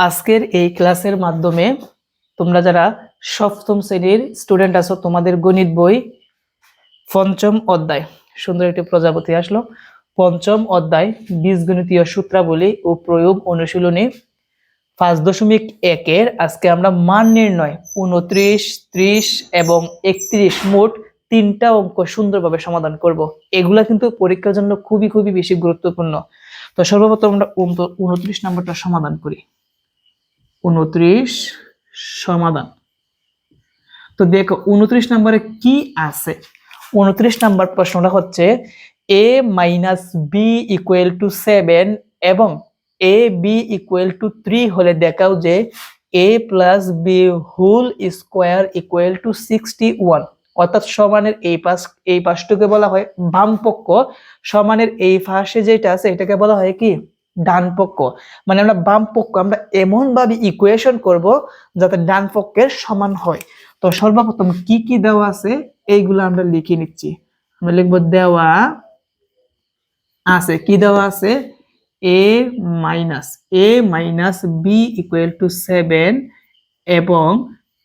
আজকের এই ক্লাসের মাধ্যমে তোমরা যারা সপ্তম শ্রেণীর স্টুডেন্ট আছো, তোমাদের গণিত বই পঞ্চম অধ্যায়, সুন্দর একটি প্রজাপতি আসলো, পঞ্চম অধ্যায় বীজগণিতীয় সূত্রাবলী ও প্রয়োগ অনুশীলনী 5.1 আজকে আমরা মান নির্ণয় 29, 30 এবং 31 মোট 3টা অঙ্ক সুন্দরভাবে সমাধান করব। এগুলা কিন্তু পরীক্ষার জন্য খুবই খুবই বেশি গুরুত্বপূর্ণ। তো সর্বপ্রথম আমরা 29 নম্বরটা সমাধান করি। 29 সমাধান। তো দেখো 29 নম্বরে কি আছে। 29 নম্বর প্রশ্নটা হচ্ছে a minus b equal to 7 এবং a b ইকুয়াল টু 3 হলে দেখাও যে a plus b whole square equal to 61। অর্থাৎ সমানের এই পাশটাকে বলা হয় বাম পক্ষ, সমানের এই পাশে যেটা আছে এটাকে বলা হয় কি ডান পক্ষ। মানে আমরা বাম পক্ষ আমরা এমন ভাবে ইকুয়েশন করব যাতে ডান পক্ষের সমান হয়। তো সর্বপ্রথম কি কি দেওয়া আছে এইগুলো আমরা লিখে নিচ্ছি। আমরা লিখব দেওয়া আছে, কি দেওয়া আছে a minus b equal to 7 এবং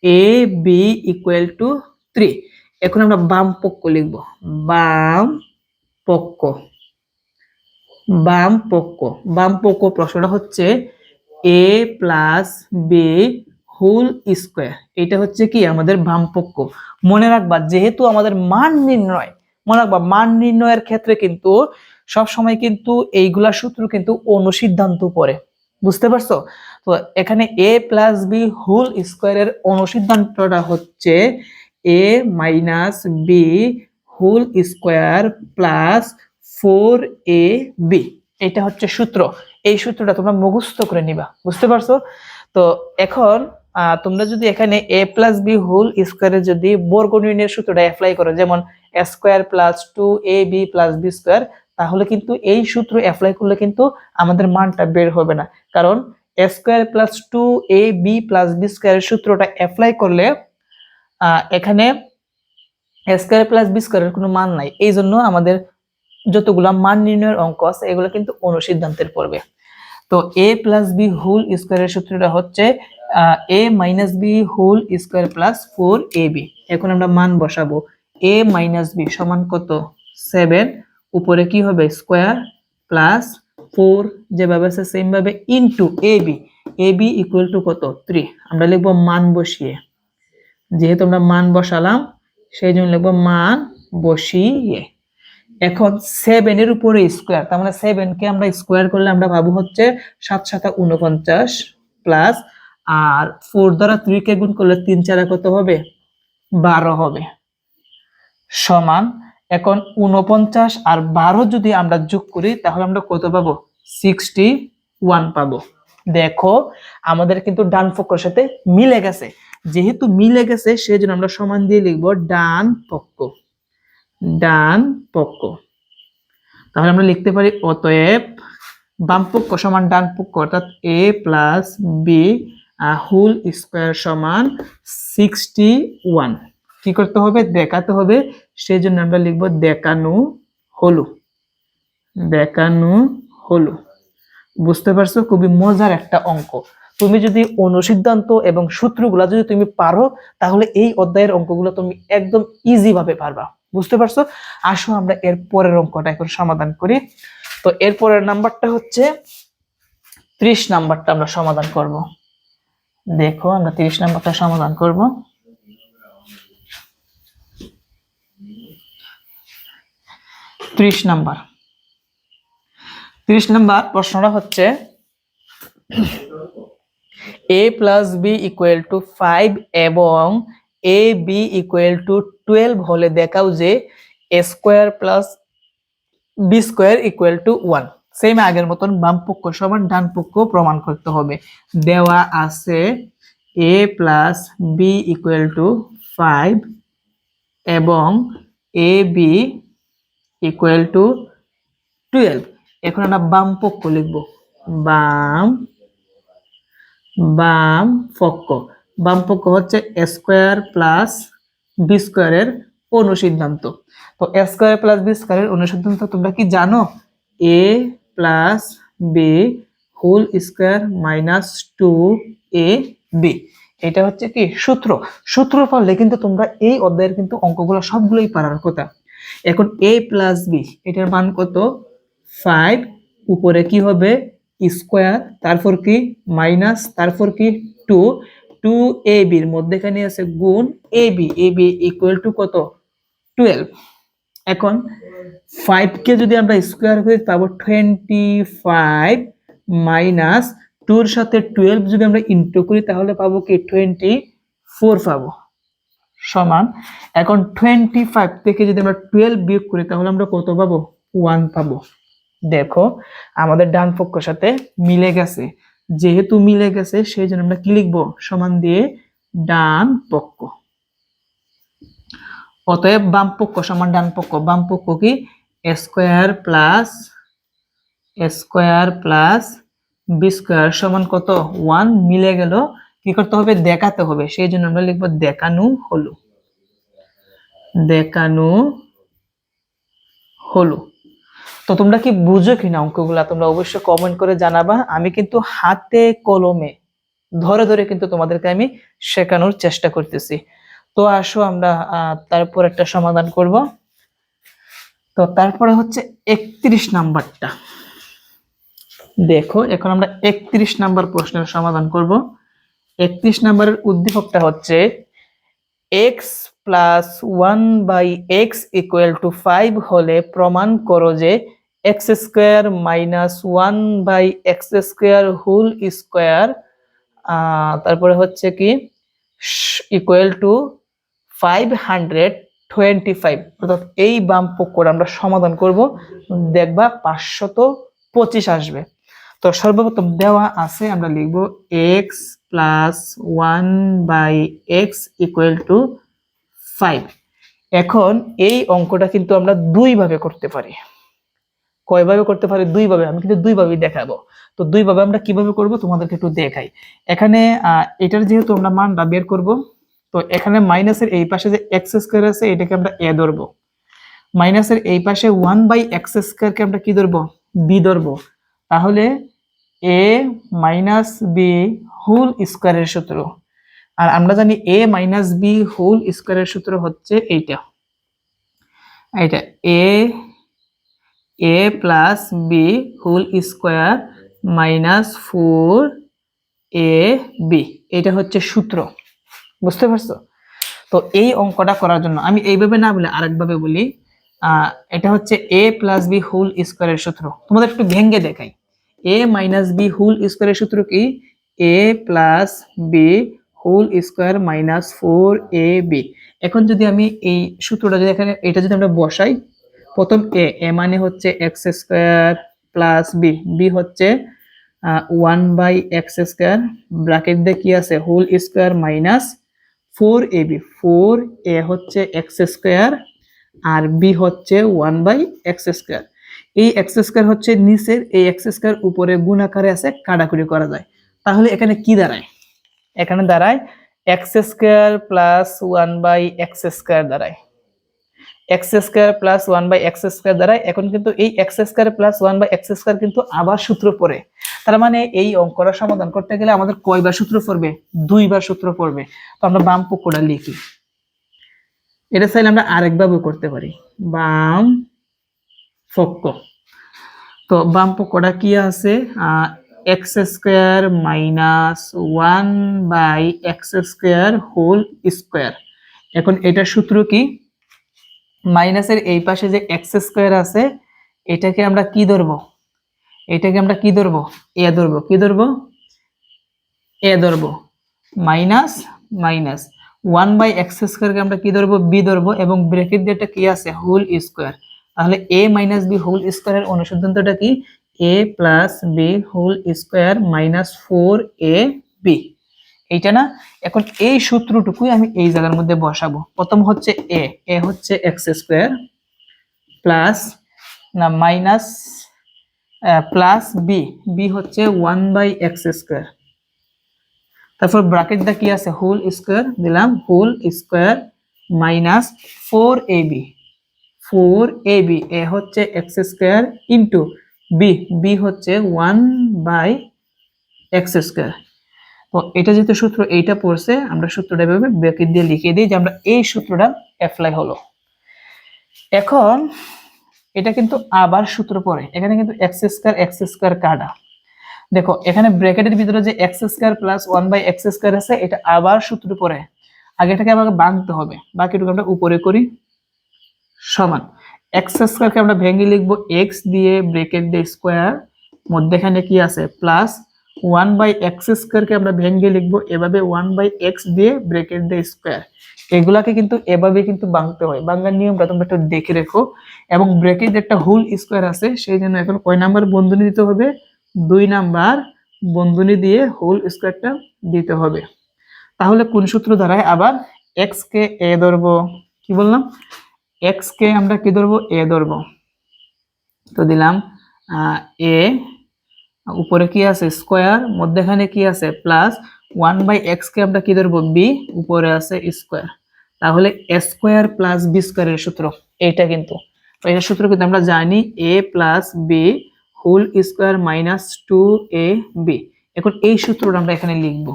a b ইকুয়াল টু 3। এখন আমরা বাম পক্ষ লিখব, বাম পক্ষ। বাম পক্ষ প্রশ্নটা হচ্ছে a plus b whole square, এটা হচ্ছে কি আমাদের বাম পক্ষ। মনে রাখবা যেহেতু আমাদের মান নির্ণয়, মনে রাখবা মান নির্ণয়ের ক্ষেত্রে কিন্তু সব সময় কিন্তু এইগুলা সূত্র কিন্তু অনুসিদ্ধান্ত পড়ে, বুঝতে পারছো? তো এখানে a প্লাস বি হোল স্কোয়ারের অনুসিদ্ধান্তটা হচ্ছে a minus b whole square plus 4ab। এটা হচ্ছে সূত্র। এই সূত্রটা তোমরা মুখস্থ করে নিবা, বুঝতে পারছো? তো এখন তোমরা যদি এখানে a প্লাস বি হোল স্কোয়ারের যদি বর্গ নির্ণয়ের সূত্রটা অ্যাপ্লাই করো, যেমন a square plus 2ab plus b square, তাহলে কিন্তু এই সূত্র অ্যাপ্লাই করলে কিন্তু আমাদের মানটা বের হবে না। কারণ a square plus 2ab plus b স্কোয়ারের সূত্রটা অ্যাপ্লাই করলে এখানে a স্কোয়ার প্লাস বি স্কোয়ারের কোনো মান নাই। এই জন্য আমাদের যতগুলা মান নির্ণয়ের অঙ্ক আছে এগুলো কিন্তু অনুসিদ্ধান্তের পড়বে। তো a প্লাস বি হোল স্কোয়ারের সূত্রটা হচ্ছে a minus b whole square plus 4ab। এখন আমরা মান বসাবো। a মাইনাস বি সমান কত 7, উপরে কি হবে স্কোয়ার প্লাস 4 যেভাবে আছে সেম ভাবে ইনটু ab ইকুয়াল টু কত 3। আমরা লিখবো মান বসিয়ে, যেহেতু আমরা মান বসালাম সেই জন্য লিখবো মান বসিয়ে। এখন 7 এর উপরে স্কোয়ার, তার মানে 7 কে আমরা স্কোয়ার করলে আমরা পাবো হচ্ছে 7 7 49 প্লাস, আর 4 দ্বারা 3 কে গুণ করলে 3 4 কত হবে 12 হবে, সমান। এখন 49 আর 12 যদি আমরা যোগ করি তাহলে আমরা কত পাবো 61 পাবো। দেখো আমাদের কিন্তু ডান পক্ষের সাথে মিলে গেছে, যেহেতু মিলে গেছে সেজন্য আমরা সমান দিয়ে লিখবো ডান পক্ষ। তাহলে আমরা লিখতে পারি অতএব বাম পক্ষ সমান ডান পক্ষ, অর্থাৎ a plus b whole square সমান 61। কি করতে হবে দেখাতে হবে, সেই জন্য আমরা লিখবো দেখানো হলো। বুঝতে পারছো? খুবই মজার একটা অঙ্ক। তুমি যদি অনুসিদ্ধান্ত এবং সূত্রগুলা যদি তুমি পারো তাহলে এই অধ্যায়ের অঙ্কগুলো তুমি একদম ইজি ভাবে পারবা, বুঝতে পারছো? আসো আমরা এর পরের অঙ্কটা এখন সমাধান করি। তো এর পরের নাম্বারটা হচ্ছে 30 নাম্বারটা আমরা সমাধান করব। দেখো আমরা 30 নাম্বারটা সমাধান করব। ত্রিশ নাম্বার প্রশ্নটা হচ্ছে a plus b equal to 5 এবং a b ইকুয়াল টু 12 হলে দেখাও যে a square plus b square equal to 1। Same আগের মতন বাম পক্ষ সমান ডান পক্ষ প্রমাণ করতে হবে। দেওয়া আছে a plus b equal to 5 এবং a b ইকুয়াল টু 12। এখন আমরা বাম পক্ষ লিখব, বাম পক্ষ হচ্ছে a স্কোয়ার প্লাস বি স্কোয়ারের অনুসিদ্ধান্ত। তো a স্কোয়ার প্লাস বি স্কোয়ারের অনুসিদ্ধান্ত তোমরা কি জানো? a plus b whole square minus 2ab। এটা হচ্ছে কি সূত্র। সূত্র পারলে কিন্তু তোমরা এই অধ্যায়ের কিন্তু অঙ্কগুলো সবগুলোই পারার কথা। এখন a প্লাস বি এটার মান কত 5, উপরে কি হবে স্কোয়ার, তারপর কি মাইনাস, তারপর কি 2, 2ab এর মধ্যেখানে আছে গুণ ab, ab ইকুয়াল টু কত 12। এখন 5 কে যদি আমরা স্কোয়ার করি পাবো 25, মাইনাস 2 এর সাথে 12 যদি আমরা ইনটু করি তাহলে পাবো কি 24 পাবো, সমান। এখন 25 থেকে যদি আমরা 12 বিয়োগ করি তাহলে আমরা কত পাবো 1 পাবো। দেখো আমাদের ডান পক্ষের সাথে মিলে গেছে, যেহেতু মিলে গেছে সেই জন্য আমরা কি লিখবো সমান দিয়ে ডান পক্ষ। অতএব বাম পক্ষ সমান ডান পক্ষ। বাম পক্ষ কি স্কোয়ার প্লাস বি স্কোয়ার সমান কত 1 মিলে গেল। কি করতে হবে দেখাতে হবে, সেই জন্য আমরা লিখবো দেখানো হলো। তো তোমরা কি বুঝো কিনা অঙ্কগুলা তোমরা অবশ্যই কমেন্ট করে জানাবা। আমি কিন্তু হাতে কলমে ধরে ধরে কিন্তু তোমাদেরকে আমি শেখানোর চেষ্টা করতেছি। তো আসো আমরা তারপর একটা সমাধান করব। তো তারপরে হচ্ছে 31 নাম্বারটা। দেখো এখন আমরা 31 নাম্বার প্রশ্নের সমাধান করব। 31 নাম্বারের উদ্দীপকটা হচ্ছে x plus 1/x equal to 5 হলে প্রমাণ করো যে x square minus 1/x square whole square তারপরে হচ্ছে কি ইকুয়াল টু 525। অর্থাৎ এই বাম পক্ষটা আমরা সমাধান করব, দেখবা 525 আসবে। তো সর্বপ্রথম দেওয়া আছে আমরা লিখব x plus 1/x equal to 5। এখন এই অঙ্কটা কিন্তু আমরা দুই ভাবে করতে পারি। কয়ভাবে করতে পারি? দুই ভাবে। আমি কিন্তু দুই ভাবেই দেখাবো। তো দুই ভাবে আমরা কিভাবে করব তোমাদেরকে একটু দেখাই। এখানে এটার যেহেতু আমরা মানটা বের করব, তো এখানে মাইনাসের এই পাশে যে x স্কয়ার আছে এটাকে আমরা a ধরব, মাইনাসের এই পাশে 1/x স্কয়ারকে আমরা কি ধরব b ধরব। তাহলে a মাইনাস b হোল স্কয়ারের সূত্র, আর আমরা জানি a মাইনাস b হোল স্কয়ারের সূত্র হচ্ছে এইটা a plus b whole square minus 4ab, এটা হচ্ছে সূত্র। বুঝতে পারছো? তো এই অঙ্কটা করার জন্য আমি এইভাবে না বলে আরেকভাবে বলি, এটা হচ্ছে a প্লাস বি হোল স্কোয়ারের সূত্র। তোমাদের একটু ভেঙে দেখাই। a মাইনাস বি হোল স্কোয়ারের সূত্র কি a plus b whole square minus 4ab। এখন যদি আমি এই সূত্রটা যদি এখানে এটা যদি আমরা বসাই, প্রথম a মানে হচ্ছে x স্কয়ার প্লাস b হচ্ছে 1/x স্কয়ার, ব্র্যাকেট দিয়ে কি আছে whole square minus 4ab। 4a হচ্ছে x স্কয়ার আর b হচ্ছে 1/x স্কয়ার। এই x স্কয়ার হচ্ছে নিচের, এই x স্কয়ার উপরে গুণ আকারে আছে, কাটাকুটি করা যায়। তাহলে এখানে কি দাঁড়ায়? এখানে দাঁড়ায় x square plus 1/x square দাঁড়ায়। x square plus 1/x square দ্বারা। এখন কিন্তু এই x square plus 1/x square কিন্তু আবার সূত্র পড়ে। তার মানে এই অঙ্কটা সমাধান করতে গেলে আমাদের কয়বার সূত্র পড়বে? দুইবার সূত্র পড়বে। তো আমরা বাম পক্ষটা লিখি। এটা চাইলে আমরা আরেকভাবে করতে পারি, বাম পক্ষ। তো বাম পক্ষটা কি আছে x square minus 1/x square whole square. এখন এটা সূত্র কি মাইনাসের এই পাশে যে x স্কয়ার আছে এটাকে আমরা কি ধরব? এটাকে আমরা কি ধরব? a ধরব। কি ধরব? a ধরব। মাইনাস মাইনাস 1/x স্কয়ারকে আমরা কি ধরব? b ধরব, এবং ব্র্যাকেট দিয়ে এটা কি আছে হোল স্কয়ার। তাহলে a মাইনাস b হোল স্কয়ারের অনুসিদ্ধান্তটা কি a plus b whole square minus 4ab, এইটা না? এখন এই সূত্রটুকুই আমি এই জায়গার মধ্যে বসাবো। প্রথম হচ্ছে a হচ্ছে x স্কয়ার প্লাস না মাইনাস প্লাস b হচ্ছে 1/x স্কয়ার, তারপর ব্র্যাকেট দা কি আছে হোল স্কয়ার দিলাম, whole square minus 4ab। a হচ্ছে x স্কয়ার ইনটু b হচ্ছে 1/x এক্স স্কোয়ার। তো এটা যেহেতু সূত্র এইটা পড়ছে, আমরা সূত্রটা এভাবে ব্র্যাকেট দিয়ে লিখে দিই যে আমরা এই সূত্রটা অ্যাপ্লাই হলো। এখন এটা কিন্তু আবার সূত্র পড়ে, এখানে কিন্তু এক্স স্কোয়ার কাটা। দেখো এখানে ব্র্যাকেটের ভিতরে যে x square plus 1/x square আছে, এটা আবার সূত্র পড়ে, আগে এটাকে আমাকে ভাঙতে হবে, বাকিটুকু আমরা উপরে করি সমান এক্স স্কোয়ারকে আমরা ভেঙে লিখবো এক্স দিয়ে ব্র্যাকেট দিয়ে স্কোয়ার, মধ্যেখানে কি আছে প্লাস 1/x স্কোয়ারকে আমরা ভেঙে লিখবো এভাবে 1/x দিয়ে ব্র্যাকেট দিয়ে স্কোয়ার। এগুলাকে কিন্তু এভাবে কিন্তু ভাঙতে হয়, ভাঙার নিয়মটা তোমরা একটু দেখে রেখো। এবং ব্র্যাকেট একটা হোল স্কোয়ার আছে, সেই জন্য এখন কয় নাম্বার বন্ধনী দিতে হবে, 2 নাম্বার বন্ধনী দিয়ে হোল স্কোয়ারটা দিতে হবে। তাহলে কোন সূত্র দ্বারায় আবার এক্স কে এ ধরবো, কি বললাম, এক্স কে আমরা কি ধরবো, এ ধরবো। তো দিলাম এ, উপরে কি আছে স্কোয়ার, মধ্যেখানে কি আছে প্লাস 1/x কে আমরা কি ধরবো, বি, উপরে আছে স্কোয়ার। তাহলে এ স্কোয়ার প্লাস বি স্কোয়ারের সূত্র এইটা কিন্তু, তো এটার সূত্র কিন্তু আমরা জানি a plus b whole square minus 2ab। এখন এই সূত্রটা আমরা এখানে লিখবো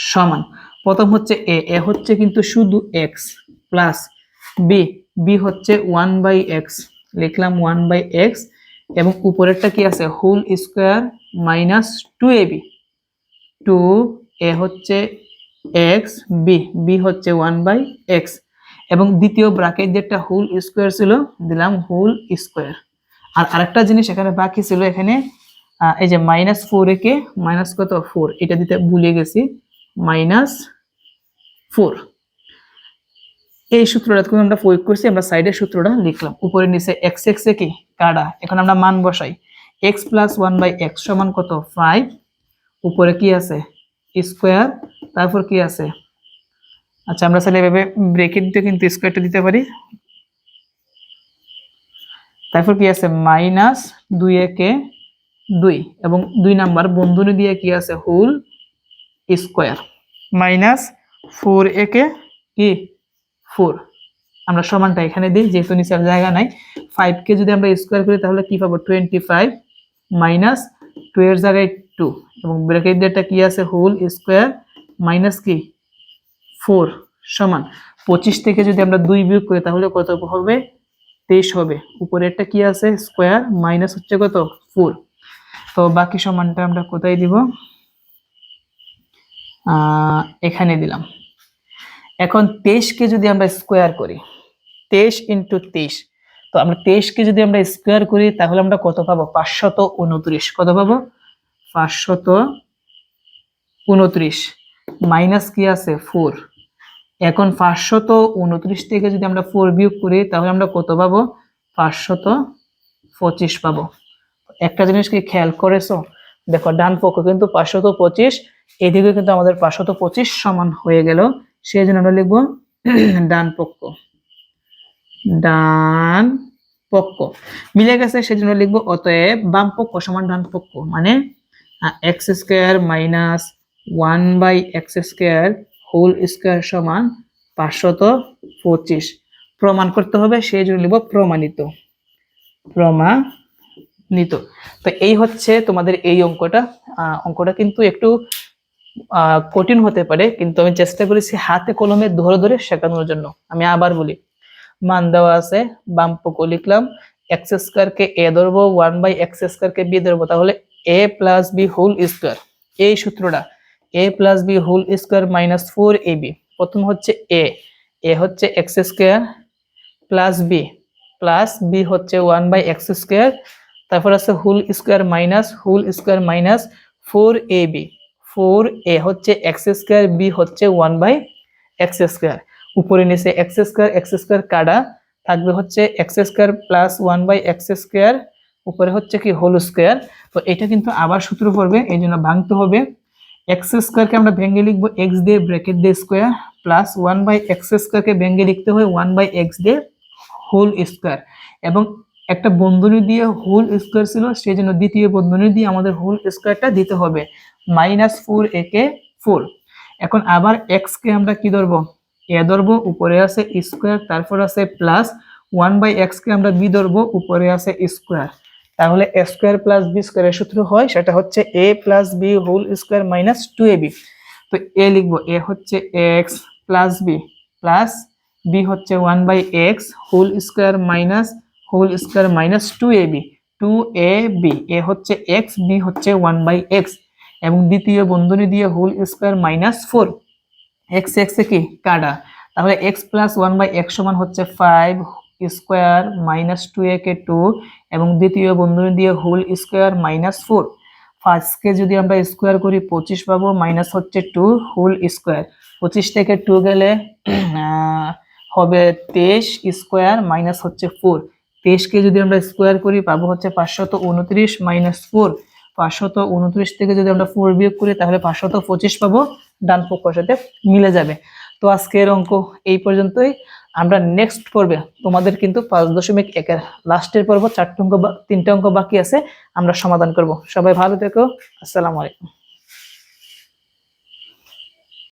সমান, প্রথম হচ্ছে এ হচ্ছে কিন্তু শুধু এক্স প্লাস বি হচ্ছে 1/x, লিখলাম 1/x, এবং উপরেরটা কি আছে whole square minus 2ab, 2a হচ্ছে x, বি হচ্ছে 1/x, এবং দ্বিতীয় ব্র্যাকেট যেটা হোল স্কোয়ার ছিল দিলাম হোল স্কোয়ার। আর আরেকটা জিনিস এখানে বাকি ছিল, এখানে এই যে -4 কে মাইনাস কত 4, এটা দিতে ভুলে গেছি, -4। এই সূত্রটা আমরা প্রয়োগ করছি, আমরা সাইডের সূত্রটা লিখলাম, উপরে নিচে এক্স এক্স এ কি কাটা, এখন আমরা মান বসাই x প্লাস 1/x সমান কত 5, উপরে কি আছে স্কোয়ার, তারপর কি আছে, আচ্ছা আমরা চাইলে এভাবে ব্রেকেট দিয়ে কিন্তু স্কোয়ারটা দিতে পারি, তারপর কি আছে -2 কে 2, এবং 2 নাম্বার বন্ধনী দিয়ে কি আছে হোল স্কোয়ার, -4 কে কি 4, আমরা সমানটা এখানে দিই যেহেতু নিচের জায়গা নাই। 5 কে যদি আমরা স্কোয়ার করি তাহলে কি পাবো 25 মাইনাস 2 এর জায়গায় 2, এবং ব্র্যাকেট দিয়েটা কি আছে হোল স্কোয়ার মাইনাস কি 4 সমান 25 থেকে যদি আমরা 2 বিয়োগ করি তাহলে কত হবে 23 হবে, উপরে একটা কি আছে স্কোয়ার মাইনাস হচ্ছে কত 4। তো বাকি সমানটা আমরা কোথায় দিব, এখানে দিলাম। এখন 23 কে যদি আমরা স্কোয়ার করি, 23 × 23, তো আমরা 23 কে যদি আমরা স্কোয়ার করি তাহলে আমরা কত পাবো 529, কত পাবো 529, মাইনাস কি আছে 4, এখন 529 থেকে যদি আমরা 4 বিয়োগ করি তাহলে আমরা কত পাবো 525 পাবো। একটা জিনিস কি খেয়াল করেছো, দেখো ডান পক্ষ কিন্তু 525, এদিকে কিন্তু আমাদের 525 সমান হয়ে গেল, সেই জন্য আমরা লিখবো ডান পক্ষ মিলে গেছে, সেই জন্য লিখবো অতএব বাম পক্ষ সমান ডান পক্ষ, মানে x square minus 1/x square whole square সমান 525। প্রমাণ করতে হবে, সেই জন্য লিখবো প্রমাণিত। তো এই হচ্ছে তোমাদের এই অঙ্কটা কিন্তু একটু কঠিন হতে পারে, কিন্তু আমি চেষ্টা করেছি হাতে কলমে ধরে ধরে শেখানোর জন্য। আমি আবার বলি, মান দেওয়া আছে, বাম পক্ষ লিখলাম, এক্স স্কোয়ার কে এ ধরবো, 1/x স্কোয়ার কে বি ধরবো, তাহলে a plus b whole square, এই সূত্রটা a plus b whole square minus 4ab। প্রথম হচ্ছে এ হচ্ছে এক্স স্কোয়ার প্লাস বি হচ্ছে 1/x স্কোয়ার, তারপর আছে whole square minus 4ab, 4a হচ্ছে এক্স স্কোয়ার, বি হচ্ছে 1/x স্কোয়ার, উপরে নিচে এক্স স্কোয়ার কাটা, থাকবে হচ্ছে x square plus 1/x square, উপরে হচ্ছে কি হোল স্কোয়ার। তো এটা কিন্তু আবার সূত্র পড়বে, এই জন্য ভাঙতে হবে, এক্স স্কোয়ারকে আমরা ভেঙে লিখবো এক্স দিয়ে ব্র্যাকেট দিয়ে স্কোয়ার, প্লাস 1/x স্কোয়ারকে ভেঙে লিখতে হয় 1/x দিয়ে হোল স্কোয়ার, এবং একটা বন্ধনী দিয়ে হোল স্কোয়ার ছিল, সেই জন্য দ্বিতীয় বন্ধনী দিয়ে আমাদের হোল স্কোয়ারটা দিতে হবে, -4a কে 4। এখন আবার এক্স কে আমরা কি ধরবো এ ধরবো, উপরে আছে স্কোয়ার, তারপর আছে প্লাস 1/x কে আমরা বি ধরবো, উপরে আছে স্কোয়ার, তাহলে এ স্কোয়ার প্লাস বি স্কোয়ারের সূত্র হয় সেটা হচ্ছে a plus b whole square minus 2ab। তো এ লিখবো, এ হচ্ছে x plus b plus b হচ্ছে 1/x whole square minus 2ab। 2ab, এ হচ্ছে এক্স, বি হচ্ছে 1/x, এবং দ্বিতীয় বন্ধনী দিয়ে whole square minus 4, x x কি কাটা, তাহলে এক্স প্লাস 1/x সমান হচ্ছে 5 স্কোয়ার মাইনাস 2a কে 2, এবং দ্বিতীয় বন্ধনী দিয়ে হোল স্কোয়ার মাইনাস 4। ফার্স্টকে যদি আমরা স্কোয়ার করি 25 পাবো, মাইনাস হচ্ছে 2 হোল স্কোয়ার, 25 থেকে 2 গেলে হবে 23 স্কোয়ার মাইনাস হচ্ছে 4। 23কে যদি আমরা স্কোয়ার করি পাবো হচ্ছে 529 মাইনাস 4। 529 থেকে যদি আমরা 4 বিয়োগ করি তাহলে 525 পাবো, ডান পক্ষের সাথে মিলে যাবে। তো আজকের অঙ্ক এই পর্যন্তই। আমরা নেক্সট পর্বে তোমাদের কিন্তু 5.1 লাস্টের পর্ব 4টা অঙ্ক 3টা অঙ্ক বাকি আছে, আমরা সমাধান করব। সবাই ভালো থেকো, আসসালামু আলাইকুম।